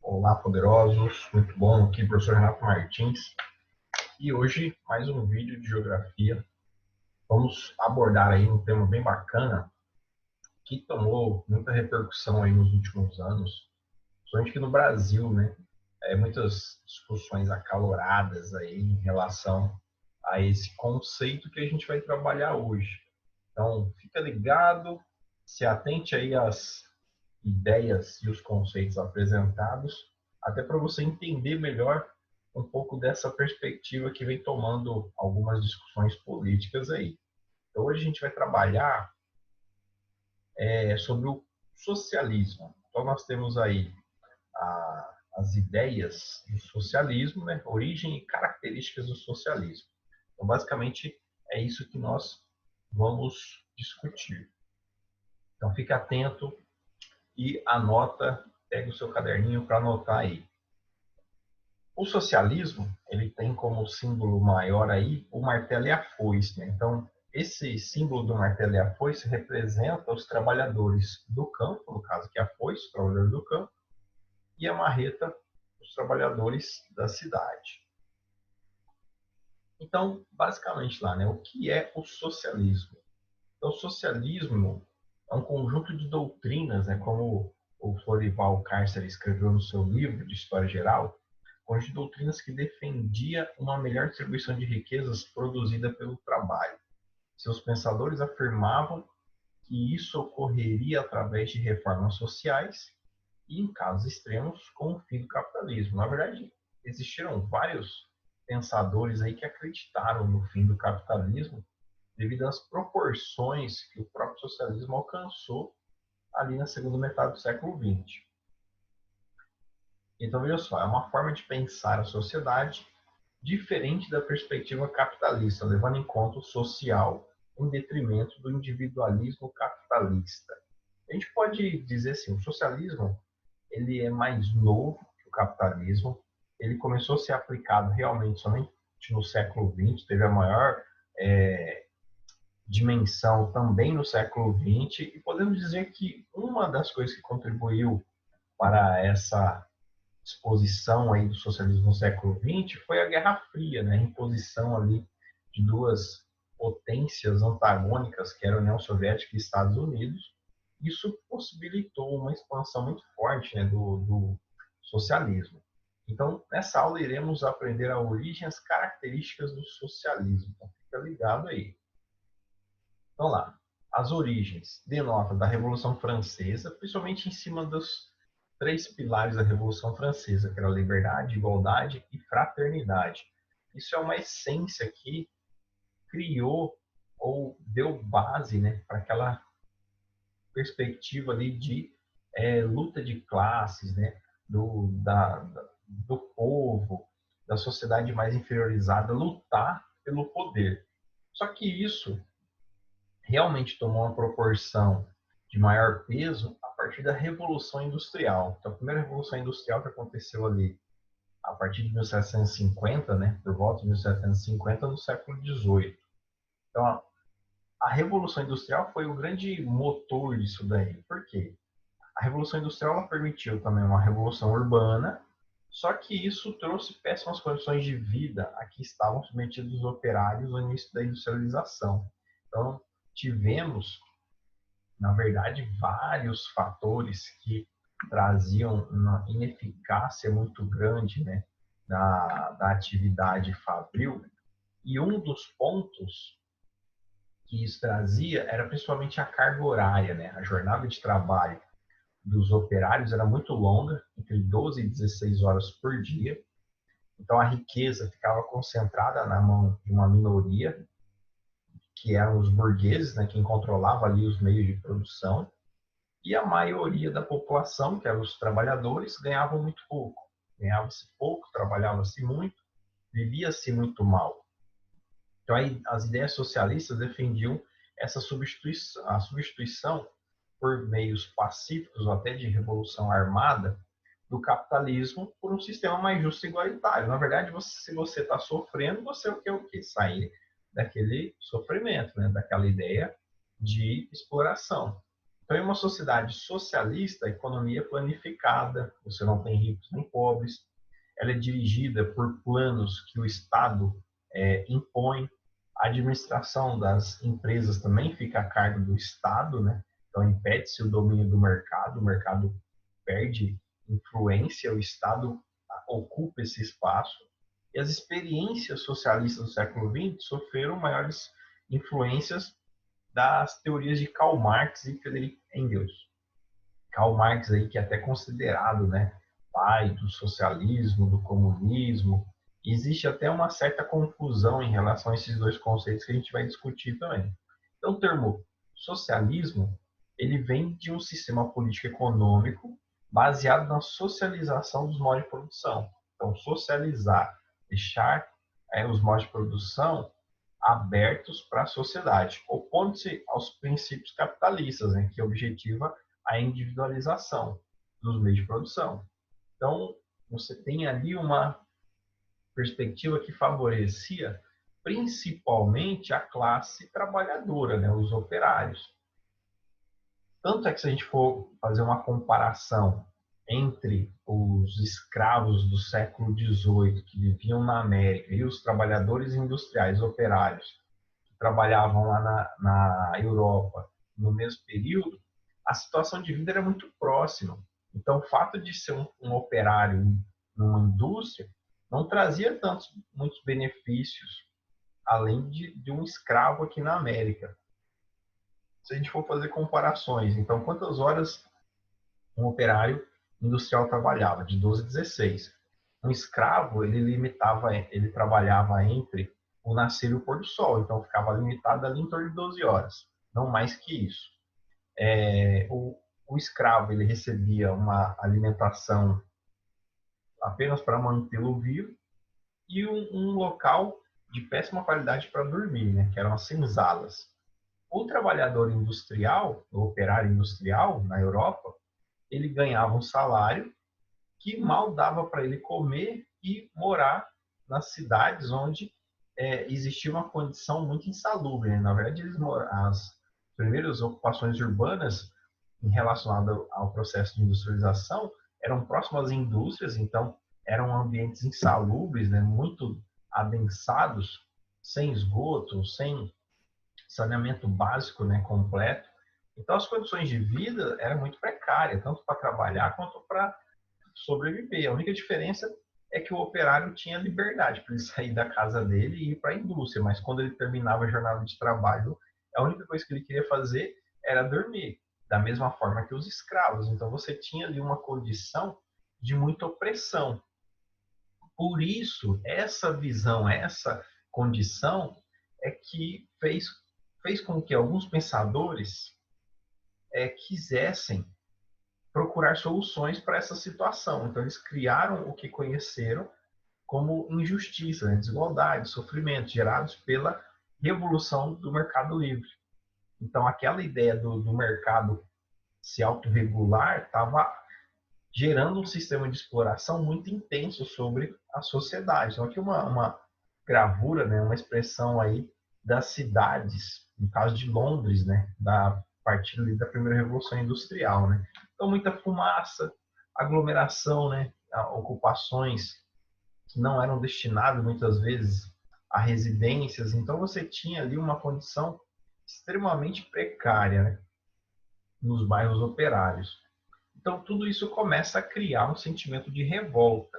Olá, poderosos. Muito bom aqui, professor Renato Martins. E hoje, mais um vídeo de geografia. Vamos abordar aí um tema bem bacana que tomou muita repercussão aí nos últimos anos, principalmente aqui no Brasil, né? Muitas discussões acaloradas aí em relação a esse conceito que a gente vai trabalhar hoje. Então, fica ligado, se atente aí às ideias e os conceitos apresentados, até para você entender melhor um pouco dessa perspectiva que vem tomando algumas discussões políticas aí. Então, hoje a gente vai trabalhar sobre o socialismo. Então, nós temos aí as ideias do socialismo, né? Origem e características do socialismo. Então, basicamente, é isso que nós vamos discutir. Então, fique atento e anota, pega o seu caderninho para anotar aí. O socialismo, ele tem como símbolo maior aí o martelo e a foice, né? Então, esse símbolo do martelo e a foice representa os trabalhadores do campo, no caso que é a foice, os trabalhadores do campo, e a marreta, os trabalhadores da cidade. Então, basicamente lá, né, o que é o socialismo? Então, o socialismo é um conjunto de doutrinas, né, como o Florival Cárcere escreveu no seu livro de História Geral, conjunto de doutrinas que defendia uma melhor distribuição de riquezas produzida pelo trabalho. Seus pensadores afirmavam que isso ocorreria através de reformas sociais e, em casos extremos, com o fim do capitalismo. Na verdade, existiram vários pensadores aí que acreditaram no fim do capitalismo devido às proporções que o próprio socialismo alcançou ali na segunda metade do século XX. Então, veja só, é uma forma de pensar a sociedade diferente da perspectiva capitalista, levando em conta o social em detrimento do individualismo capitalista. A gente pode dizer assim, o socialismo ele é mais novo que o capitalismo, ele começou a ser aplicado realmente somente no século XX, teve a maior dimensão também no século XX, e podemos dizer que uma das coisas que contribuiu para essa exposição aí do socialismo no século XX foi a Guerra Fria, né? A imposição ali de duas potências antagônicas, que era a União Soviética e Estados Unidos. Isso possibilitou uma expansão muito forte, né, do socialismo. Então, nessa aula iremos aprender a origem e as características do socialismo. Então, fica ligado aí. Então lá, as origens denota da Revolução Francesa, principalmente em cima dos três pilares da Revolução Francesa, que era a liberdade, igualdade e fraternidade. Isso é uma essência que criou ou deu base, né, para aquela perspectiva ali de luta de classes, né, do povo, da sociedade mais inferiorizada, lutar pelo poder. Só que isso realmente tomou uma proporção de maior peso a partir da Revolução Industrial. Então, a primeira Revolução Industrial que aconteceu ali a partir de 1750, né, por volta de 1750, no século XVIII. Então, a Revolução Industrial foi o grande motor disso daí. Por quê? A Revolução Industrial ela permitiu também uma revolução urbana, só que isso trouxe péssimas condições de vida a que estavam submetidos os operários no início da industrialização. Então, tivemos, na verdade, vários fatores que traziam uma ineficácia muito grande, né, da atividade fabril. E um dos pontos que isso trazia era principalmente a carga horária, né? A jornada de trabalho dos operários era muito longa, entre 12 e 16 horas por dia. Então, a riqueza ficava concentrada na mão de uma minoria, que eram os burgueses, né, quem controlava ali os meios de produção, e a maioria da população, que eram os trabalhadores, ganhavam muito pouco. Ganhava-se pouco, trabalhava-se muito, vivia-se muito mal. Então, aí, as ideias socialistas defendiam essa substituição por meios pacíficos ou até de revolução armada do capitalismo por um sistema mais justo e igualitário. Na verdade, se você está sofrendo, você quer o quê? Sair daquele sofrimento, né? Daquela ideia de exploração. Então, em uma sociedade socialista, a economia é planificada, você não tem ricos nem pobres, ela é dirigida por planos que o Estado impõe, a administração das empresas também fica a cargo do Estado, né? Então, impede-se o domínio do mercado, o mercado perde influência, o Estado ocupa esse espaço. E as experiências socialistas do século XX sofreram maiores influências das teorias de Karl Marx e Friedrich Engels. Karl Marx aí que é até considerado, né, pai do socialismo, do comunismo. E existe até uma certa confusão em relação a esses dois conceitos que a gente vai discutir também. Então, o termo socialismo, ele vem de um sistema político econômico baseado na socialização dos modos de produção. Então, socializar, deixar os modos de produção abertos para a sociedade, opondo-se aos princípios capitalistas, né, que objetiva a individualização dos meios de produção. Então, você tem ali uma perspectiva que favorecia principalmente a classe trabalhadora, né, os operários. Tanto é que se a gente for fazer uma comparação entre os escravos do século XVIII que viviam na América e os trabalhadores industriais operários que trabalhavam lá na Europa no mesmo período, a situação de vida era muito próxima. Então, o fato de ser um operário numa indústria não trazia muitos benefícios, além de um escravo aqui na América. Se a gente for fazer comparações, então, quantas horas um operário industrial trabalhava? De 12 a 16. Um escravo, ele trabalhava entre o nascer e o pôr do sol, então ficava limitado ali em torno de 12 horas, não mais que isso. O escravo, ele recebia uma alimentação apenas para mantê-lo vivo e um local de péssima qualidade para dormir, né, que eram as senzalas. O trabalhador industrial, o operário industrial na Europa, ele ganhava um salário que mal dava para ele comer e morar nas cidades onde existia uma condição muito insalubre, né? Na verdade, as primeiras ocupações urbanas relacionadas ao processo de industrialização eram próximas às indústrias, então eram ambientes insalubres, né? Muito adensados, sem esgoto, sem saneamento básico, né, completo. Então, as condições de vida eram muito precárias, tanto para trabalhar quanto para sobreviver. A única diferença é que o operário tinha liberdade para ele sair da casa dele e ir para a indústria, mas quando ele terminava a jornada de trabalho, a única coisa que ele queria fazer era dormir, da mesma forma que os escravos. Então, você tinha ali uma condição de muita opressão. Por isso, essa visão, essa condição é que fez com que alguns pensadores quisessem procurar soluções para essa situação. Então, eles criaram o que conheceram como injustiça, né? Desigualdade, sofrimento gerados pela revolução do mercado livre. Então, aquela ideia do mercado se autorregular estava gerando um sistema de exploração muito intenso sobre a sociedade. Então, aqui uma gravura, né, uma expressão aí das cidades, no caso de Londres, né, a partir da primeira revolução industrial, né. Então, muita fumaça, aglomeração, né, ocupações que não eram destinadas muitas vezes a residências. Então, você tinha ali uma condição extremamente precária, né, nos bairros operários. Então, tudo isso começa a criar um sentimento de revolta.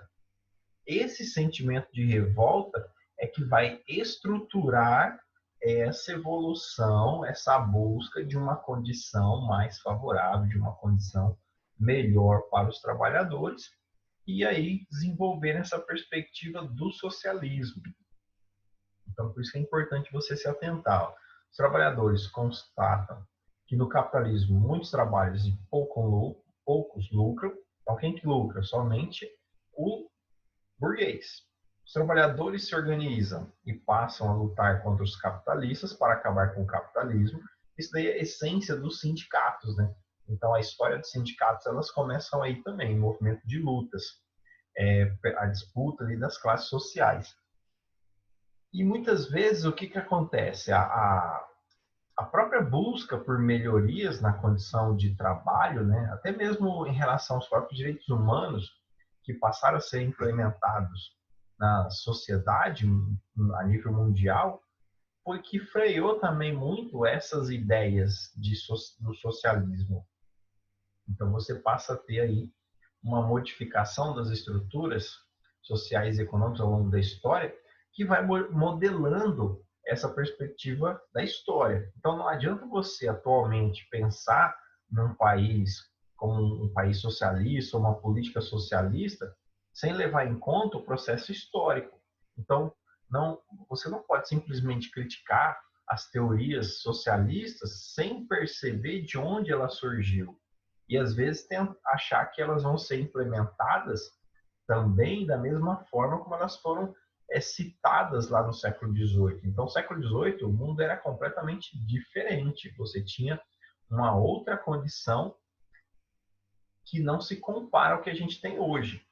Esse sentimento de revolta é que vai estruturar essa evolução, essa busca de uma condição mais favorável, de uma condição melhor para os trabalhadores, e aí desenvolver essa perspectiva do socialismo. Então, por isso que é importante você se atentar. Os trabalhadores constatam que no capitalismo muitos trabalhos e poucos lucram. Então, quem que lucra? Somente o burguês. Os trabalhadores se organizam e passam a lutar contra os capitalistas para acabar com o capitalismo. Isso daí é a essência dos sindicatos, né? Então, a história dos sindicatos, elas começam aí também, um movimento de lutas, a disputa ali das classes sociais. E muitas vezes o que acontece? a própria busca por melhorias na condição de trabalho, né, até mesmo em relação aos próprios direitos humanos, que passaram a ser implementados na sociedade a nível mundial, foi que freou também muito essas ideias do socialismo. Então você passa a ter aí uma modificação das estruturas sociais e econômicas ao longo da história que vai modelando essa perspectiva da história. Então não adianta você atualmente pensar num país como um país socialista ou uma política socialista sem levar em conta o processo histórico. Então não, você não pode simplesmente criticar as teorias socialistas sem perceber de onde ela surgiu. E às vezes achar que elas vão ser implementadas também da mesma forma como elas foram citadas lá no século XVIII. Então, no século XVIII, o mundo era completamente diferente. Você tinha uma outra condição que não se compara ao que a gente tem hoje.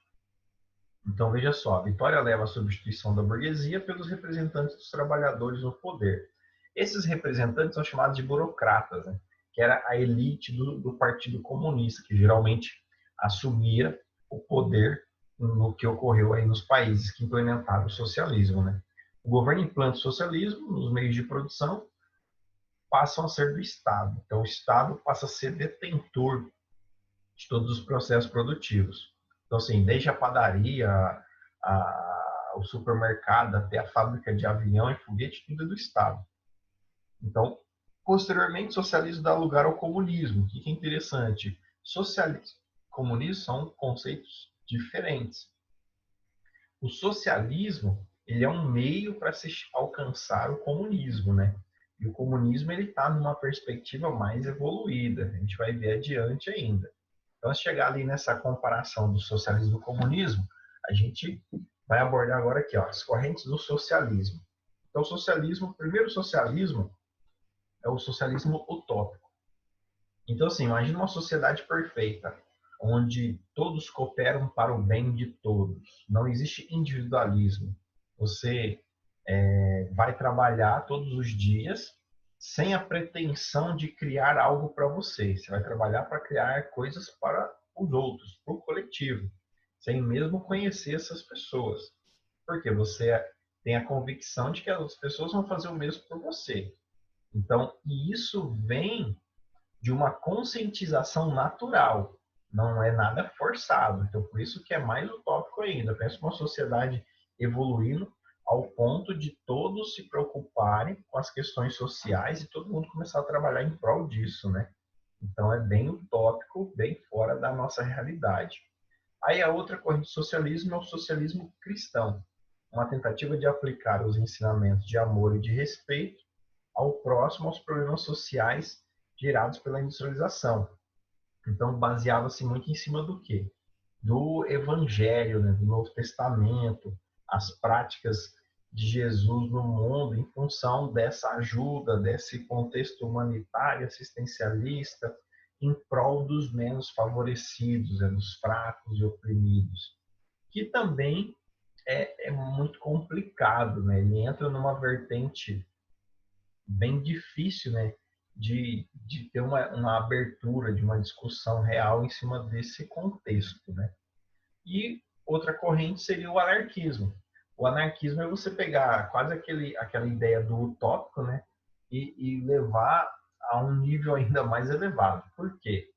Então, veja só, a vitória leva à substituição da burguesia pelos representantes dos trabalhadores no poder. Esses representantes são chamados de burocratas, né? Que era a elite do Partido Comunista, que geralmente assumia o poder no que ocorreu aí nos países que implementaram o socialismo, né? O governo implanta o socialismo nos meios de produção, passam a ser do Estado. Então, o Estado passa a ser detentor de todos os processos produtivos. Então, assim, desde a padaria, o supermercado, até a fábrica de avião e foguete, tudo é do Estado. Então, posteriormente, o socialismo dá lugar ao comunismo. O que é interessante? Socialismo e comunismo são conceitos diferentes. O socialismo ele é um meio para se alcançar o comunismo, né? E o comunismo ele está numa perspectiva mais evoluída. A gente vai ver adiante ainda. Então, se chegar ali nessa comparação do socialismo e do comunismo, a gente vai abordar agora aqui, ó, as correntes do socialismo. Então, o socialismo, o primeiro socialismo é o socialismo utópico. Então, assim, imagina uma sociedade perfeita, onde todos cooperam para o bem de todos. Não existe individualismo. Você vai trabalhar todos os dias sem a pretensão de criar algo para você. Você vai trabalhar para criar coisas para os outros, para o coletivo, sem mesmo conhecer essas pessoas. Porque você tem a convicção de que as pessoas vão fazer o mesmo por você. Então, e isso vem de uma conscientização natural, não é nada forçado. Então, por isso que é mais utópico ainda. Pensa uma sociedade evoluindo ao ponto de todos se preocuparem com as questões sociais e todo mundo começar a trabalhar em prol disso, né? Então, é bem utópico, bem fora da nossa realidade. Aí a outra corrente do socialismo é o socialismo cristão, uma tentativa de aplicar os ensinamentos de amor e de respeito ao próximo, aos problemas sociais gerados pela industrialização. Então, baseava-se muito em cima do quê? Do Evangelho, né? Do Novo Testamento, as práticas de Jesus no mundo em função dessa ajuda, desse contexto humanitário, assistencialista, em prol dos menos favorecidos, né? Dos fracos e oprimidos, que também é muito complicado, né? Ele entra numa vertente bem difícil, né, de ter uma abertura, de uma discussão real em cima desse contexto, né? E outra corrente seria o anarquismo. O anarquismo é você pegar quase aquela ideia do utópico, né, e levar a um nível ainda mais elevado. Por quê?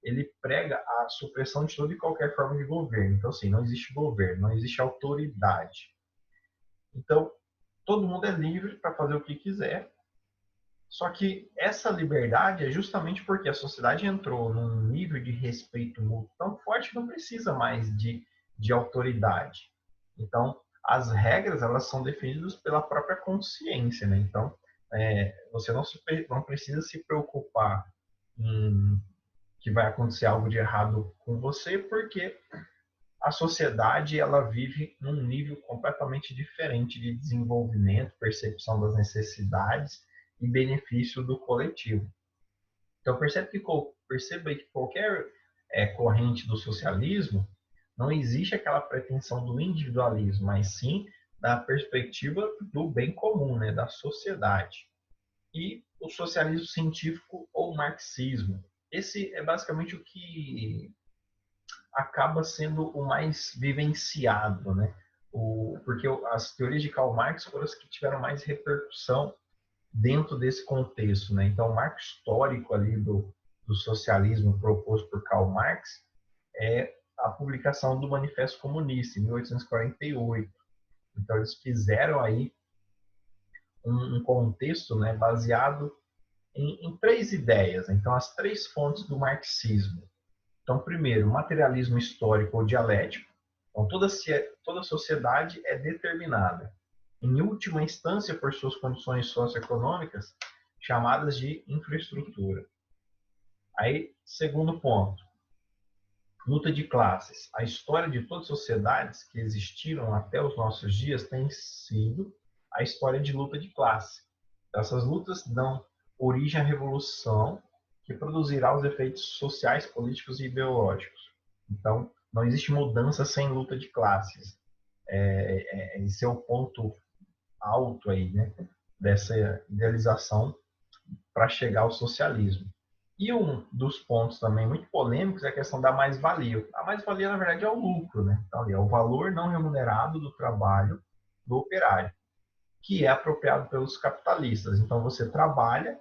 Ele prega a supressão de toda e qualquer forma de governo. Então, assim, não existe governo, não existe autoridade. Então, todo mundo é livre para fazer o que quiser. Só que essa liberdade é justamente porque a sociedade entrou num nível de respeito mútuo tão forte que não precisa mais de autoridade. Então, as regras elas são definidas pela própria consciência, né? Então, você não precisa se preocupar em que vai acontecer algo de errado com você, porque a sociedade ela vive num nível completamente diferente de desenvolvimento, percepção das necessidades e benefício do coletivo. Então perceba que qualquer corrente do socialismo não existe aquela pretensão do individualismo, mas sim da perspectiva do bem comum, né, da sociedade. e o socialismo científico ou marxismo. Esse é basicamente o que acaba sendo o mais vivenciado, né? Porque as teorias de Karl Marx foram as que tiveram mais repercussão dentro desse contexto, né? Então, o marco histórico ali do socialismo proposto por Karl Marx é a publicação do Manifesto Comunista, em 1848. Então, eles fizeram aí um contexto, né, baseado em três ideias. Então, as três fontes do marxismo. Então, primeiro, materialismo histórico ou dialético. Então, toda sociedade é determinada, em última instância, por suas condições socioeconômicas, chamadas de infraestrutura. Aí, segundo ponto, luta de classes. A história de todas as sociedades que existiram até os nossos dias tem sido a história de luta de classe. Essas lutas dão origem à revolução que produzirá os efeitos sociais, políticos e ideológicos. Então, não existe mudança sem luta de classes. Esse é o ponto alto aí, né, dessa idealização para chegar ao socialismo. E um dos pontos também muito polêmicos é a questão da mais-valia. A mais-valia, na verdade, é o lucro, né? Então, é o valor não remunerado do trabalho do operário, que é apropriado pelos capitalistas. Então, você trabalha,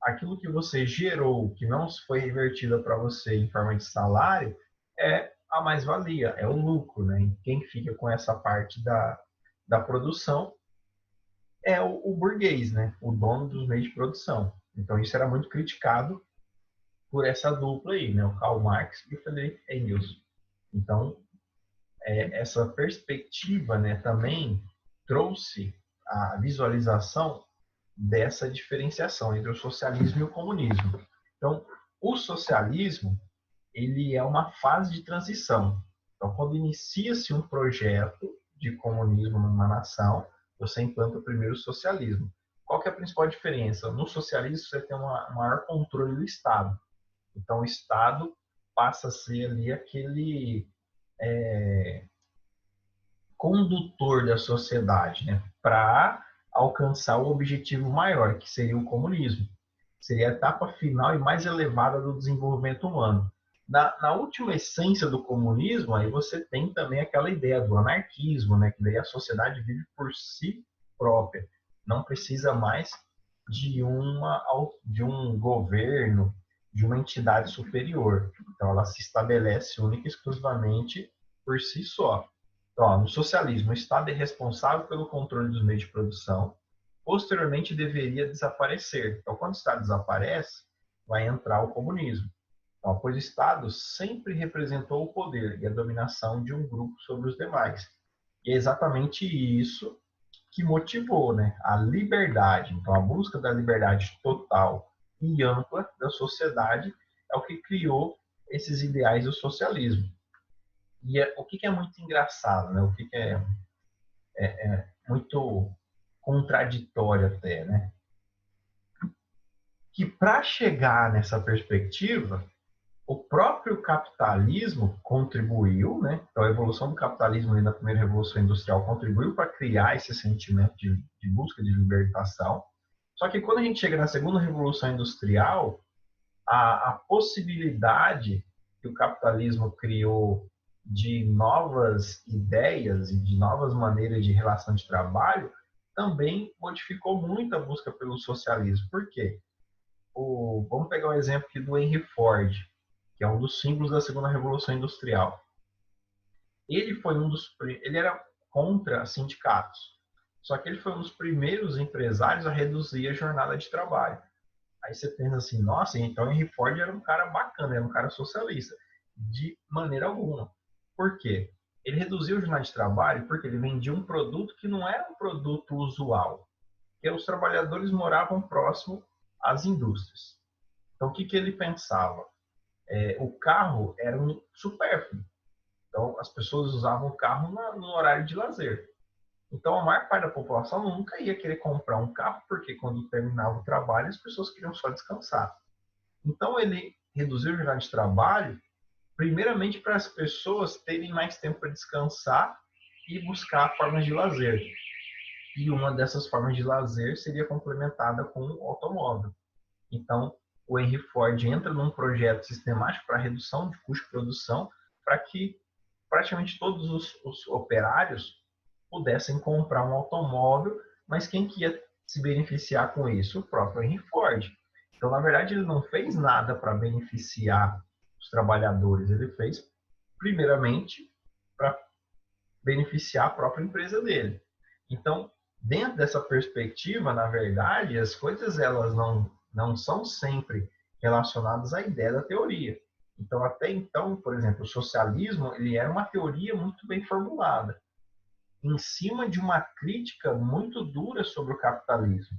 aquilo que você gerou, que não foi revertido para você em forma de salário, é a mais-valia, é o lucro, né? E quem fica com essa parte da produção é o burguês, né? O dono dos meios de produção. Então, isso era muito criticado por essa dupla aí, né? O Karl Marx e o Friedrich Engels. Então, essa perspectiva, né, também trouxe a visualização dessa diferenciação entre o socialismo e o comunismo. Então, o socialismo, ele é uma fase de transição. Então, quando inicia-se um projeto de comunismo numa nação, você implanta primeiro o socialismo. Qual que é a principal diferença? No socialismo, você tem um maior controle do Estado. Então, o Estado passa a ser ali aquele condutor da sociedade, né, para alcançar o objetivo maior, que seria o comunismo. Seria a etapa final e mais elevada do desenvolvimento humano. Na última essência do comunismo, aí você tem também aquela ideia do anarquismo, né, que daí a sociedade vive por si própria, não precisa mais de um governo, de uma entidade superior. Então, ela se estabelece única e exclusivamente por si só. Então, ó, no socialismo, o Estado é responsável pelo controle dos meios de produção, posteriormente deveria desaparecer. Então, quando o Estado desaparece, vai entrar o comunismo. Então, pois o Estado sempre representou o poder e a dominação de um grupo sobre os demais. E é exatamente isso que motivou, né, a liberdade. Então, a busca da liberdade total e ampla da sociedade é o que criou esses ideais do socialismo. E o que é muito engraçado, né? O que é muito contraditório até, né? Que para chegar nessa perspectiva, o próprio capitalismo contribuiu, né? Então, a evolução do capitalismo ali na primeira revolução industrial contribuiu para criar esse sentimento de busca de libertação. Só que quando a gente chega na segunda revolução industrial, a possibilidade que o capitalismo criou de novas ideias e de novas maneiras de relação de trabalho também modificou muito a busca pelo socialismo. Por quê? Vamos pegar o exemplo aqui do Henry Ford, que é um dos símbolos da segunda revolução industrial. Ele era contra sindicatos, só que ele foi um dos primeiros empresários a reduzir a jornada de trabalho. Aí você pensa assim, nossa, então Henry Ford era um cara bacana, era um cara socialista. De maneira alguma. Por quê? Ele reduziu o jornal de trabalho porque ele vendia um produto que não era um produto usual, que os trabalhadores moravam próximo às indústrias. Então, o que ele pensava? O carro era um supérfluo. Então, as pessoas usavam o carro no horário de lazer. Então, a maior parte da população nunca ia querer comprar um carro, porque quando terminava o trabalho, as pessoas queriam só descansar. Então, ele reduziu o jornal de trabalho, primeiramente para as pessoas terem mais tempo para descansar e buscar formas de lazer. e uma dessas formas de lazer seria complementada com o automóvel. Então, o Henry Ford entra num projeto sistemático para redução de custo de produção, para que praticamente todos os operários pudessem comprar um automóvel, mas quem que ia se beneficiar com isso? O próprio Henry Ford. Então, na verdade, ele não fez nada para beneficiar os trabalhadores, ele fez, primeiramente, para beneficiar a própria empresa dele. Então, dentro dessa perspectiva, na verdade, as coisas elas não são sempre relacionadas à ideia da teoria. Então, até então, por exemplo, o socialismo ele era uma teoria muito bem formulada, em cima de uma crítica muito dura sobre o capitalismo.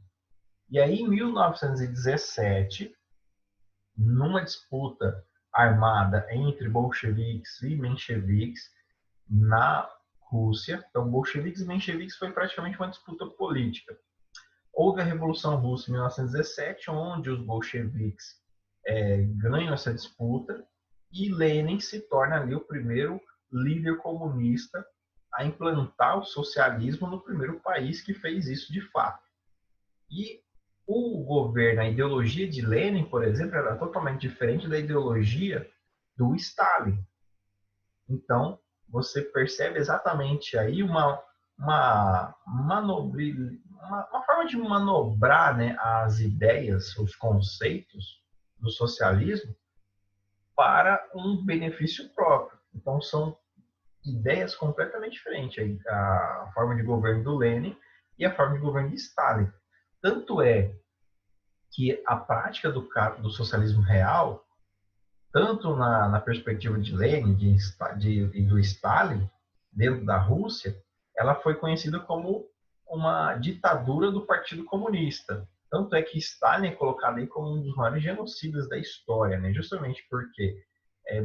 E aí, em 1917, numa disputa armada entre bolcheviques e mencheviques na Rússia, então bolcheviques e mencheviques foi praticamente uma disputa política. Houve a Revolução Russa em 1917, onde os bolcheviques ganham essa disputa e Lenin se torna ali o primeiro líder comunista a implantar o socialismo no primeiro país que fez isso de fato. E o governo, a ideologia de Lenin, por exemplo, era totalmente diferente da ideologia do Stalin. Então, você percebe exatamente aí uma forma de manobrar, né, as ideias, os conceitos do socialismo para um benefício próprio. Então, são ideias completamente diferentes, a forma de governo do Lenin e a forma de governo de Stalin. Tanto é que a prática do socialismo real, tanto na perspectiva de Lenin e do Stalin, dentro da Rússia, ela foi conhecida como uma ditadura do Partido Comunista. Tanto é que Stalin é colocado aí como um dos maiores genocidas da história, né? Justamente porque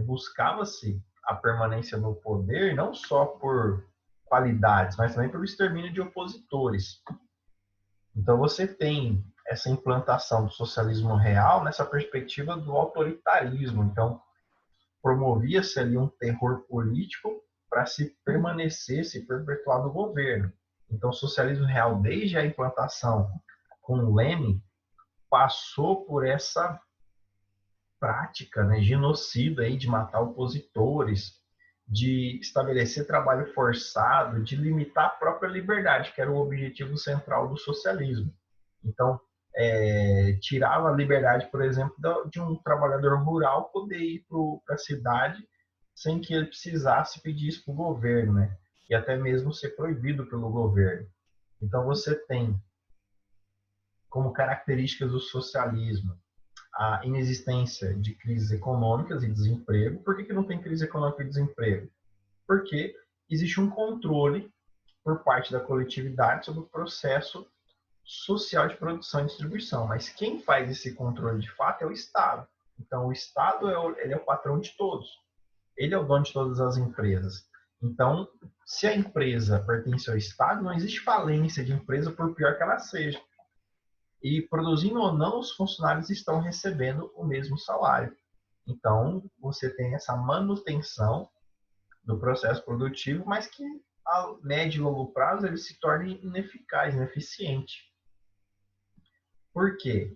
buscava-se a permanência no poder não só por qualidades, mas também pelo extermínio de opositores. Então você tem essa implantação do socialismo real nessa perspectiva do autoritarismo. Então promovia-se ali um terror político para se permanecer, se perpetuar no governo. Então o socialismo real, desde a implantação com Lenin, passou por essa prática, né, genocida aí de matar opositores, de estabelecer trabalho forçado, de limitar a própria liberdade, que era o objetivo central do socialismo. Então, tirava a liberdade, por exemplo, de um trabalhador rural poder ir para a cidade sem que ele precisasse pedir isso para o governo, né? E até mesmo ser proibido pelo governo. Então, você tem como características do socialismo a inexistência de crises econômicas e desemprego. Por que não tem crise econômica e desemprego? Porque existe um controle por parte da coletividade sobre o processo social de produção e distribuição. Mas quem faz esse controle de fato é o Estado. Então, o Estado ele é o patrão de todos. Ele é o dono de todas as empresas. Então, se a empresa pertence ao Estado, não existe falência de empresa, por pior que ela seja. E produzindo ou não, os funcionários estão recebendo o mesmo salário. Então, você tem essa manutenção do processo produtivo, mas que a médio e longo prazo ele se torna ineficaz, ineficiente. Por quê?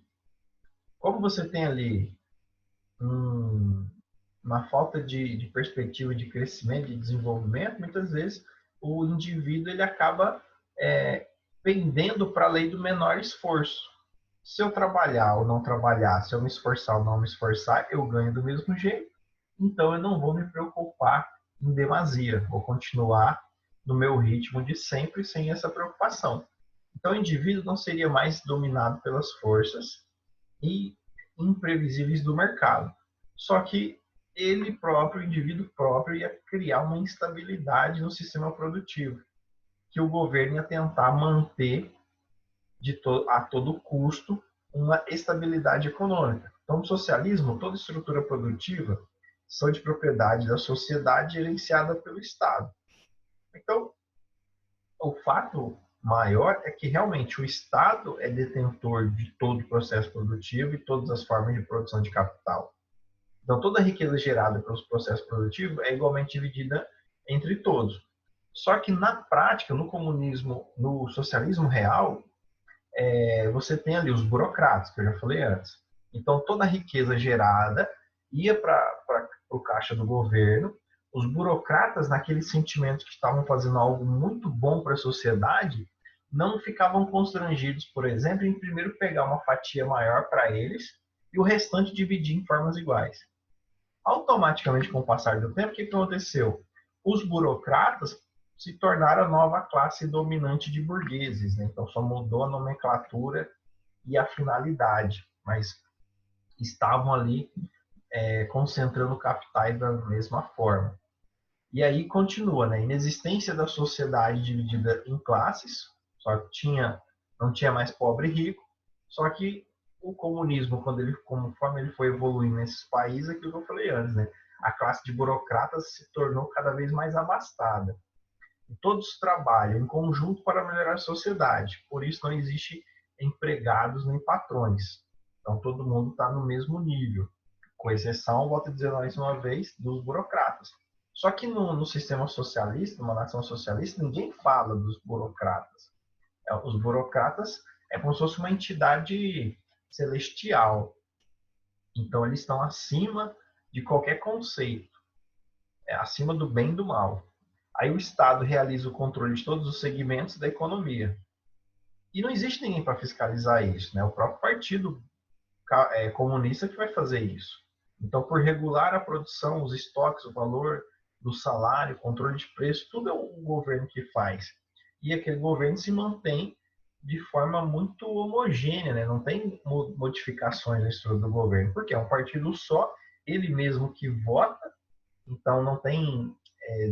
Como você tem ali uma falta de perspectiva de crescimento, de desenvolvimento, muitas vezes o indivíduo ele acaba pendendo para a lei do menor esforço. Se eu trabalhar ou não trabalhar, se eu me esforçar ou não me esforçar, eu ganho do mesmo jeito. Então eu não vou me preocupar em demasia, vou continuar no meu ritmo de sempre sem essa preocupação. Então o indivíduo não seria mais dominado pelas forças e imprevisíveis do mercado. Só que ele próprio, o indivíduo próprio, ia criar uma instabilidade no sistema produtivo, que o governo ia tentar manter a todo custo uma estabilidade econômica. Então, no socialismo, toda estrutura produtiva são de propriedade da sociedade gerenciada pelo Estado. Então, o fato maior é que realmente o Estado é detentor de todo o processo produtivo e todas as formas de produção de capital. Então, toda a riqueza gerada pelos processos produtivos é igualmente dividida entre todos. Só que na prática, no comunismo, no socialismo real, você tem ali os burocratas, que eu já falei antes. Então, toda a riqueza gerada ia para o caixa do governo. Os burocratas, naquele sentimento que estavam fazendo algo muito bom para a sociedade, não ficavam constrangidos, por exemplo, em primeiro pegar uma fatia maior para eles e o restante dividir em formas iguais. Automaticamente, com o passar do tempo, o que aconteceu? Os burocratas se tornaram a nova classe dominante de burgueses, né? Então só mudou a nomenclatura e a finalidade, mas estavam ali concentrando capitais da mesma forma. E aí continua, né? Inexistência da sociedade dividida em classes, só tinha, não tinha mais pobre e rico, só que o comunismo, conforme ele foi evoluindo nesses países, aquilo que eu falei antes, né? A classe de burocratas se tornou cada vez mais abastada. E todos trabalham em conjunto para melhorar a sociedade. Por isso não existe empregados nem patrões. Então todo mundo está no mesmo nível, com exceção, volto a dizer mais uma vez, dos burocratas. Só que no sistema socialista, numa nação socialista, ninguém fala dos burocratas. Os burocratas é como se fosse uma entidade celestial. Então eles estão acima de qualquer conceito, acima do bem e do mal. Aí o Estado realiza o controle de todos os segmentos da economia. E não existe ninguém para fiscalizar isso, né? O próprio partido comunista que vai fazer isso. Então, por regular a produção, os estoques, o valor do salário, controle de preço, tudo é o governo que faz. E aquele governo se mantém de forma muito homogênea, né? Não tem modificações na estrutura do governo, porque é um partido só, ele mesmo que vota, então não tem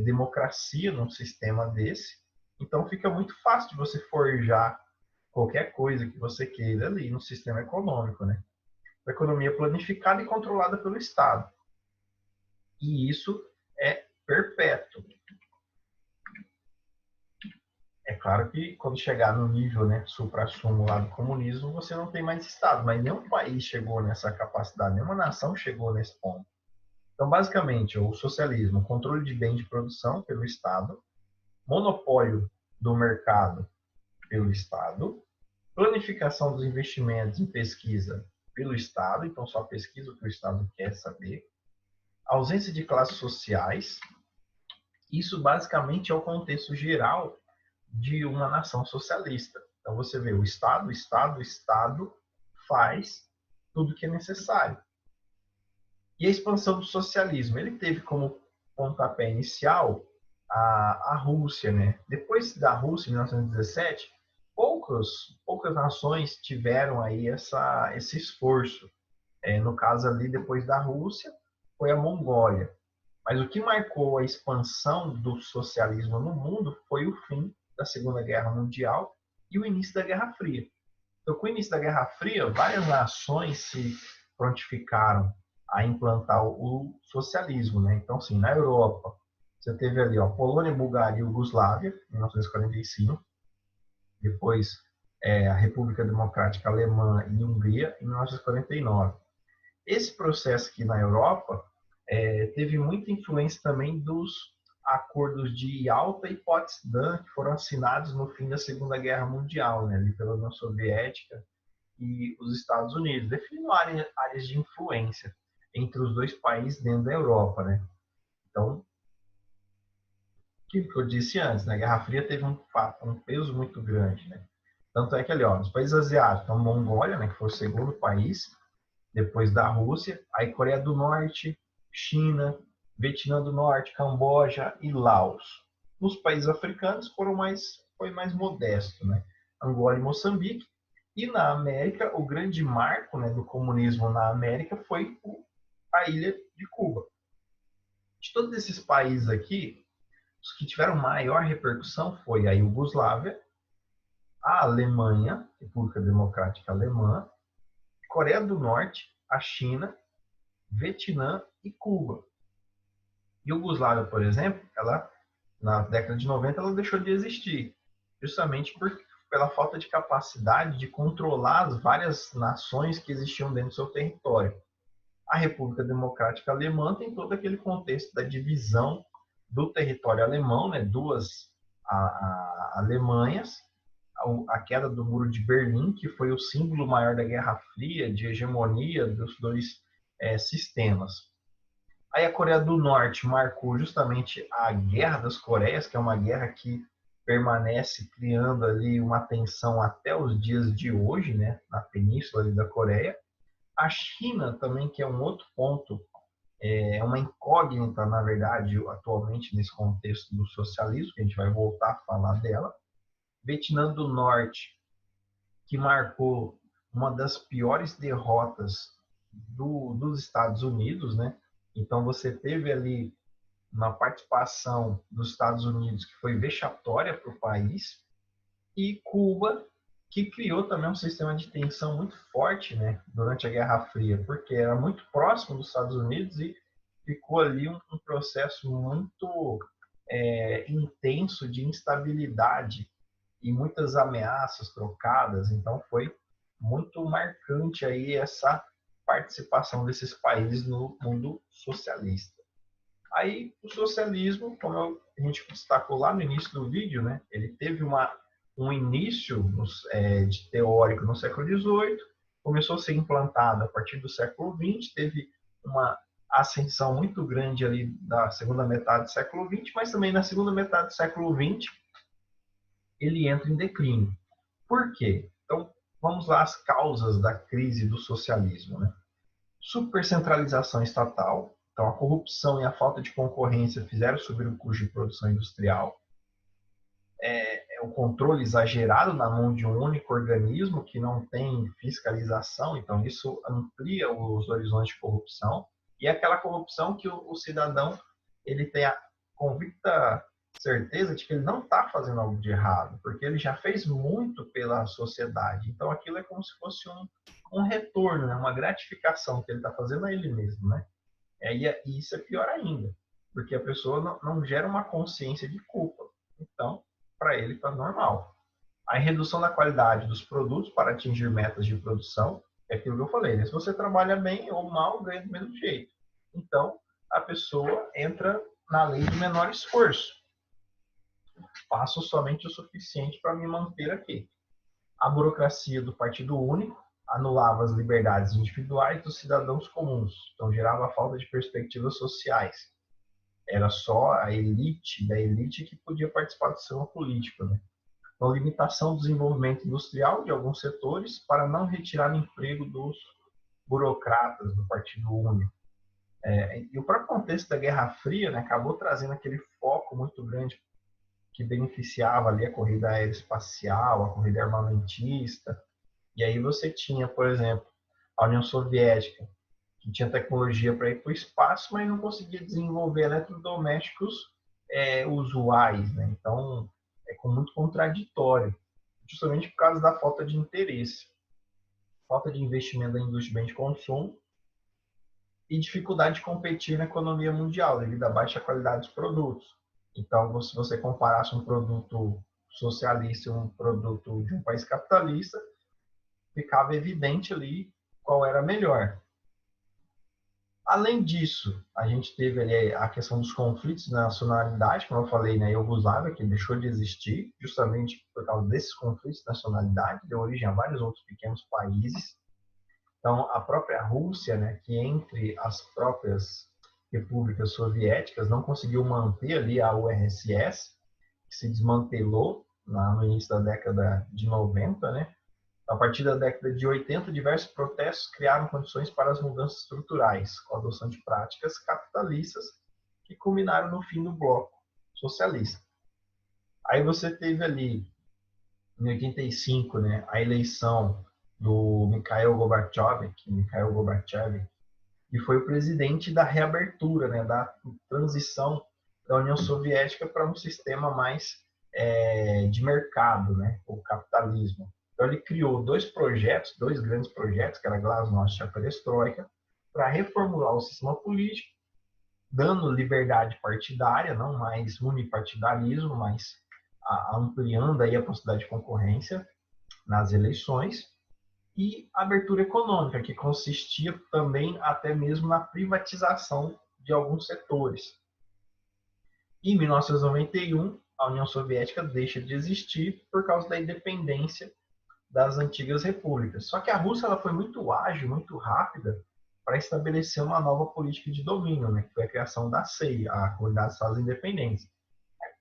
democracia num sistema desse. Então fica muito fácil de você forjar qualquer coisa que você queira ali no sistema econômico, né? A economia planificada e controlada pelo Estado. E isso é perpétuo. É claro que quando chegar no nível, né, supra-sumo lá do comunismo, você não tem mais Estado, mas nenhum país chegou nessa capacidade, nenhuma nação chegou nesse ponto. Então, basicamente, o socialismo, controle de bens de produção pelo Estado, monopólio do mercado pelo Estado, planificação dos investimentos em pesquisa pelo Estado, então só pesquisa o que o Estado quer saber, ausência de classes sociais. Isso basicamente é o contexto geral de uma nação socialista. Então você vê o Estado faz tudo o que é necessário. E a expansão do socialismo, ele teve como pontapé inicial a Rússia, né? Depois da Rússia, em 1917, poucas nações tiveram aí esse esforço. No caso ali, depois da Rússia, foi a Mongólia. Mas o que marcou a expansão do socialismo no mundo foi o fim da Segunda Guerra Mundial e o início da Guerra Fria. Então, com o início da Guerra Fria, várias nações se prontificaram a implantar o socialismo, né? Então, assim, na Europa, você teve ali, ó, Polônia, Bulgária e Iugoslávia, em 1945. Depois, a República Democrática Alemã e Hungria, em 1949. Esse processo aqui na Europa teve muita influência também dos acordos de Yalta e Potsdam, que foram assinados no fim da Segunda Guerra Mundial, né, ali pela União Soviética e os Estados Unidos, definindo áreas de influência entre os dois países dentro da Europa, né? Então, o que eu disse antes, né, a Guerra Fria teve um peso muito grande, né? Tanto é que ali, ó, os países asiáticos, então Mongólia, né, que foi o segundo país, depois da Rússia, aí Coreia do Norte, China, Vietnã do Norte, Camboja e Laos. Nos países africanos foi mais modesto, né? Angola e Moçambique. E na América, o grande marco, né, do comunismo na América foi a ilha de Cuba. De todos esses países aqui, os que tiveram maior repercussão foi a Iugoslávia, a Alemanha, República Democrática Alemã, Coreia do Norte, a China, Vietnã e Cuba. Iugoslávia, por exemplo, ela na década de 90 ela deixou de existir, justamente pela falta de capacidade de controlar as várias nações que existiam dentro do seu território. A República Democrática Alemã tem todo aquele contexto da divisão do território alemão, né? Duas a Alemanha, a queda do Muro de Berlim, que foi o símbolo maior da Guerra Fria, de hegemonia dos dois sistemas. Aí a Coreia do Norte marcou justamente a Guerra das Coreias, que é uma guerra que permanece criando ali uma tensão até os dias de hoje, né, na península da Coreia. A China também, que é um outro ponto, é uma incógnita, na verdade, atualmente nesse contexto do socialismo, que a gente vai voltar a falar dela. Vietnã do Norte, que marcou uma das piores derrotas dos Estados Unidos, né? Então você teve ali uma participação dos Estados Unidos que foi vexatória para o país, e Cuba, que criou também um sistema de tensão muito forte, né, durante a Guerra Fria, porque era muito próximo dos Estados Unidos e ficou ali um processo muito intenso de instabilidade e muitas ameaças trocadas. Então foi muito marcante aí essa participação desses países no mundo socialista. Aí o socialismo, como a gente destacou lá no início do vídeo, né, ele teve um início de teórico no século XVIII, começou a ser implantado a partir do século XX, teve uma ascensão muito grande ali da segunda metade do século XX, mas também na segunda metade do século XX ele entra em declínio. Por quê? Então, vamos lá às causas da crise do socialismo, né? Supercentralização estatal, então a corrupção e a falta de concorrência fizeram subir o custo de produção industrial. O controle exagerado na mão de um único organismo que não tem fiscalização, então isso amplia os horizontes de corrupção, e é aquela corrupção que o cidadão ele tem a convicta certeza de que ele não está fazendo algo de errado, porque ele já fez muito pela sociedade, então aquilo é como se fosse um retorno, né? Uma gratificação que ele está fazendo a ele mesmo, né? E isso é pior ainda, porque a pessoa não gera uma consciência de culpa, então para ele está normal. A redução da qualidade dos produtos para atingir metas de produção é aquilo que eu falei, né? Se você trabalha bem ou mal, ganha do mesmo jeito. Então, a pessoa entra na lei do menor esforço. Faço somente o suficiente para me manter aqui. A burocracia do Partido Único anulava as liberdades individuais dos cidadãos comuns, então gerava falta de perspectivas sociais. Era só a elite da elite que podia participar do sistema político, né? Então, limitação do desenvolvimento industrial de alguns setores para não retirar emprego dos burocratas do Partido Único. E o próprio contexto da Guerra Fria, né, acabou trazendo aquele foco muito grande que beneficiava ali a corrida aeroespacial, a corrida armamentista. E aí você tinha, por exemplo, a União Soviética, que tinha tecnologia para ir para o espaço, mas não conseguia desenvolver eletrodomésticos usuais, né? Então, muito contraditório, justamente por causa da falta de interesse, falta de investimento da indústria de bens de consumo e dificuldade de competir na economia mundial devido à baixa qualidade dos produtos. Então, se você comparasse um produto socialista e um produto de um país capitalista, ficava evidente ali qual era melhor. Além disso, a gente teve ali a questão dos conflitos de nacionalidade, como eu falei, na Iugoslávia, que deixou de existir justamente por causa desses conflitos de nacionalidade, deu origem a vários outros pequenos países. Então, a própria Rússia, né, que entre as próprias repúblicas soviéticas não conseguiu manter ali a URSS, que se desmantelou no início da década de 90, né? A partir da década de 80, diversos protestos criaram condições para as mudanças estruturais, com a adoção de práticas capitalistas que culminaram no fim do bloco socialista. Aí você teve ali, em 85, né, a eleição do Mikhail Gorbachev, que foi o presidente da reabertura, né, da transição da União Soviética para um sistema mais de mercado, né, o capitalismo. Então, ele criou dois grandes projetos, que era a Glasnost e a Perestroika, para reformular o sistema político, dando liberdade partidária, não mais unipartidarismo, mas ampliando aí a possibilidade de concorrência nas eleições, e abertura econômica, que consistia também até mesmo na privatização de alguns setores. Em 1991, a União Soviética deixa de existir por causa da independência das antigas repúblicas. Só que a Rússia ela foi muito ágil, muito rápida para estabelecer uma nova política de domínio, né, que foi a criação da CEI, a Comunidade de Estados Independentes.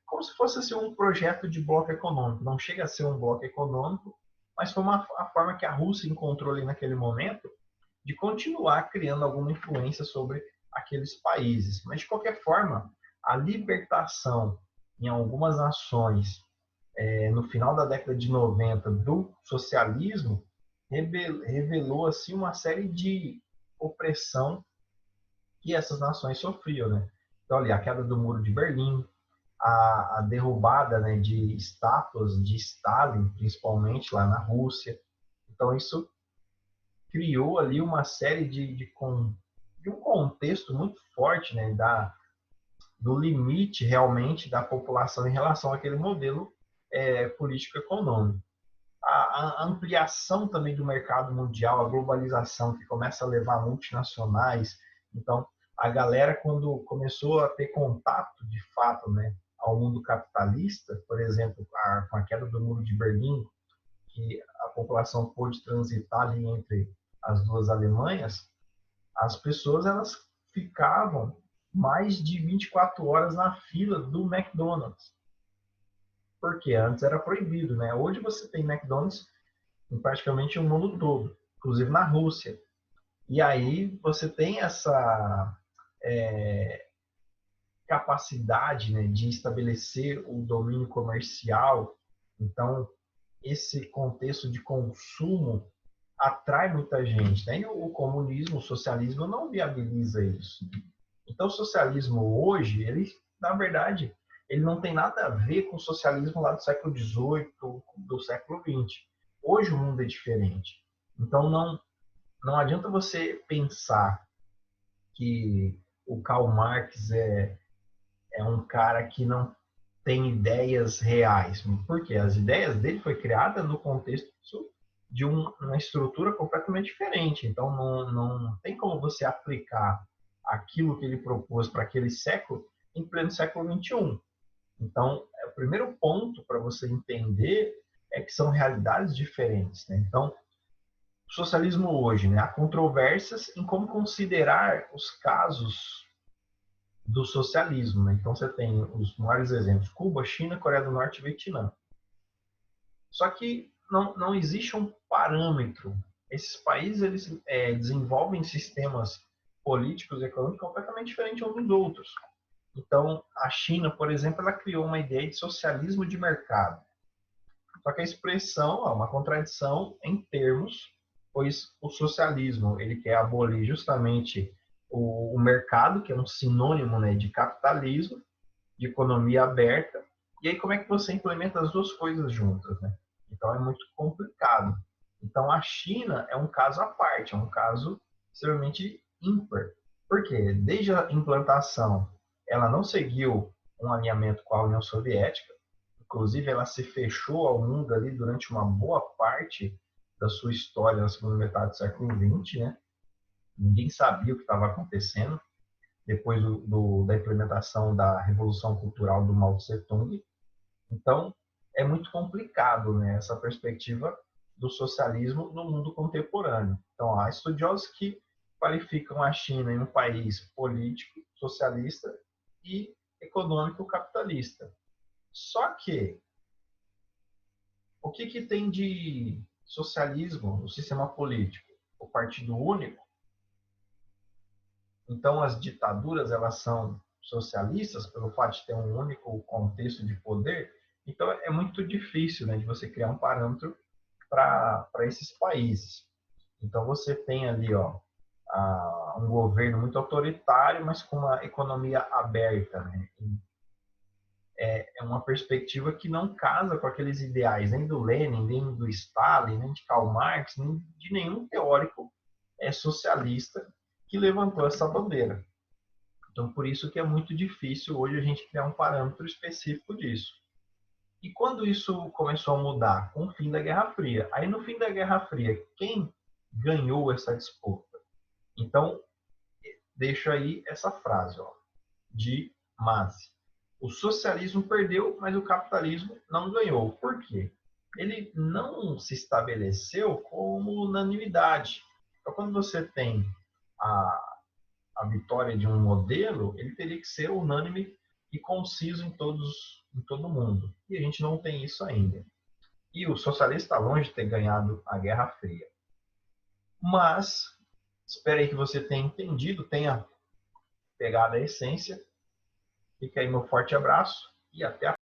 Como se fosse assim, um projeto de bloco econômico. Não chega a ser um bloco econômico, mas foi a forma que a Rússia encontrou ali naquele momento de continuar criando alguma influência sobre aqueles países. Mas, de qualquer forma, a libertação em algumas nações no final da década de 90 do socialismo revelou assim uma série de opressão que essas nações sofriam, né? Então ali a queda do Muro de Berlim, a derrubada, né, de estátuas de Stalin, principalmente lá na Rússia. Então isso criou ali uma série de um contexto muito forte, né, do limite realmente da população em relação àquele modelo político-econômico. A ampliação também do mercado mundial, a globalização que começa a levar multinacionais. Então, a galera, quando começou a ter contato, de fato, né, ao mundo capitalista, por exemplo, com a queda do Muro de Berlim, que a população pôde transitar ali entre as duas Alemanhas, as pessoas elas ficavam mais de 24 horas na fila do McDonald's. Porque antes era proibido, né? Hoje você tem McDonald's em praticamente o mundo todo, inclusive na Rússia. E aí você tem essa capacidade, né, de estabelecer o domínio comercial. Então, esse contexto de consumo atrai muita gente, né? E o comunismo, o socialismo não viabiliza isso. Então, o socialismo hoje, ele, na verdade, ele não tem nada a ver com o socialismo lá do século XVIII, do século XX. Hoje o mundo é diferente. Então, não adianta você pensar que o Karl Marx é um cara que não tem ideias reais. Porque as ideias dele foi criada no contexto de uma estrutura completamente diferente. Então, não tem como você aplicar aquilo que ele propôs para aquele século em pleno século XXI. Então, o primeiro ponto para você entender é que são realidades diferentes, né? Então, o socialismo hoje, né? Há controvérsias em como considerar os casos do socialismo, né? Então, você tem os maiores exemplos: Cuba, China, Coreia do Norte e Vietnã. Só que não existe um parâmetro. Esses países eles desenvolvem sistemas políticos e econômicos completamente diferentes uns dos outros. Então, a China, por exemplo, ela criou uma ideia de socialismo de mercado. Só que a expressão é uma contradição em termos, pois o socialismo ele quer abolir justamente o mercado, que é um sinônimo, né, de capitalismo, de economia aberta. E aí como é que você implementa as duas coisas juntas, né? Então é muito complicado. Então a China é um caso à parte, é um caso extremamente ímpar. Por quê? Desde a implantação, ela não seguiu um alinhamento com a União Soviética. Inclusive, ela se fechou ao mundo ali durante uma boa parte da sua história na segunda metade do século XX, né? Ninguém sabia o que estava acontecendo depois da implementação da Revolução Cultural do Mao Tse-tung. Então, é muito complicado, né, essa perspectiva do socialismo no mundo contemporâneo. Então, há estudiosos que qualificam a China em um país político, socialista e econômico capitalista. Só que, o que tem de socialismo no sistema político? O partido único. Então, as ditaduras elas são socialistas pelo fato de ter um único contexto de poder. Então, é muito difícil, né, de você criar um parâmetro para esses países. Então, você tem ali um governo muito autoritário, mas com uma economia aberta, né? É uma perspectiva que não casa com aqueles ideais, nem do Lenin, nem do Stalin, nem de Karl Marx, nem de nenhum teórico socialista que levantou essa bandeira. Então, por isso que é muito difícil hoje a gente criar um parâmetro específico disso. E quando isso começou a mudar? Com o fim da Guerra Fria. Aí, no fim da Guerra Fria, quem ganhou essa disputa? Então, deixo aí essa frase, de Masi. O socialismo perdeu, mas o capitalismo não ganhou. Por quê? Ele não se estabeleceu como unanimidade. Então, quando você tem a vitória de um modelo, ele teria que ser unânime e conciso em todo mundo. E a gente não tem isso ainda. E o socialista está longe de ter ganhado a Guerra Fria. Mas, espero aí que você tenha entendido, tenha pegado a essência. Fica aí meu forte abraço e até a